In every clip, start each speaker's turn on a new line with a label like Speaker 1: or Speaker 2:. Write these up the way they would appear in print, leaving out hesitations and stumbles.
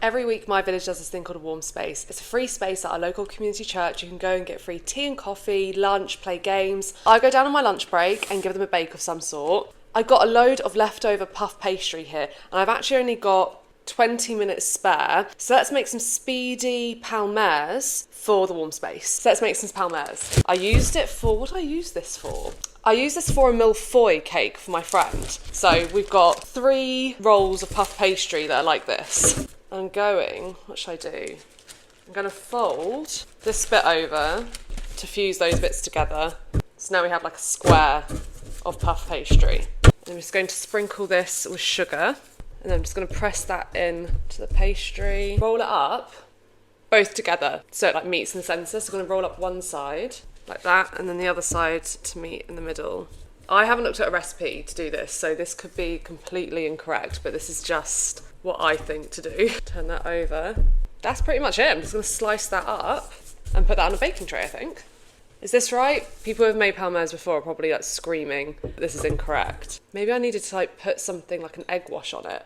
Speaker 1: Every week my village does this thing called a warm space. It's a free space at our local community church. You can go and get free tea and coffee, lunch, play games. I go down on my lunch break and give them a bake of some sort. I got a load of leftover puff pastry here, and I've actually only got 20 minutes spare. So let's make some speedy palmiers for the warm space. So let's make some palmiers. I used it for, what did I use this for? I used this for a millefeuille cake for my friend. So we've got 3 rolls of puff pastry that are like this. I'm going, what should I do? I'm going to fold this bit over to fuse those bits together. So now we have like a square of puff pastry. And I'm just going to sprinkle this with sugar. And then I'm just going to press that in to the pastry. Roll it up, both together, so it like meets in the centre. So I'm going to roll up one side, like that, and then the other side to meet in the middle. I haven't looked at a recipe to do this, so this could be completely incorrect, but this is just what I think to do. Turn that over. That's pretty much it. I'm just going to slice that up and put that on a baking tray, I think. Is this right? People who have made palmiers before are probably like screaming this is incorrect. Maybe I needed to like put something like an egg wash on it.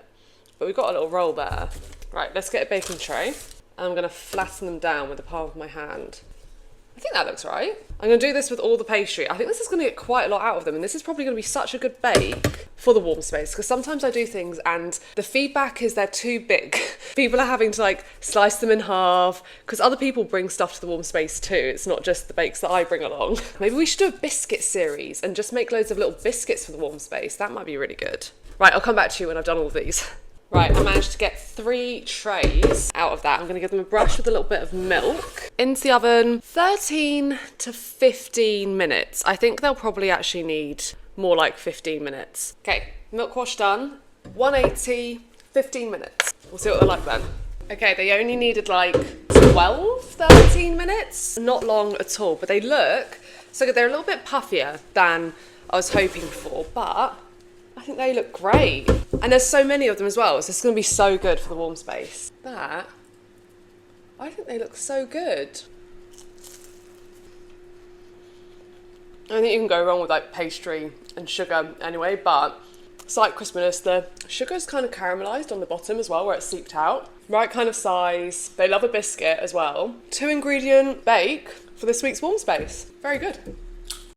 Speaker 1: But we've got a little roll there. Right, let's get a baking tray. And I'm going to flatten them down with the palm of my hand. I think that looks right. I'm going to do this with all the pastry. I think this is going to get quite a lot out of them, and this is probably going to be such a good bake for the warm space, because sometimes I do things and the feedback is they're too big. People are having to like slice them in half, because other people bring stuff to the warm space too. It's not just the bakes that I bring along. Maybe we should do a biscuit series and just make loads of little biscuits for the warm space. That might be really good. Right, I'll come back to you when I've done all of these. Right, I managed to get 3 trays out of that. I'm going to give them a brush with a little bit of milk. Into the oven, 13 to 15 minutes. I think they'll probably actually need more like 15 minutes. Okay, milk wash done. 180, 15 minutes. We'll see what they're like then. Okay, they only needed like 12, 13 minutes. Not long at all, but they look so good. They're a little bit puffier than I was hoping for, but I think they look great. And there's so many of them as well, so it's going to be so good for the warm space. I think they look so good. I don't think you can go wrong with like pastry and sugar anyway, but it's like Christmas. The sugar's kind of caramelised on the bottom as well, where it's seeped out. Right kind of size. They love a biscuit as well. 2 ingredient bake for this week's warm space. Very good.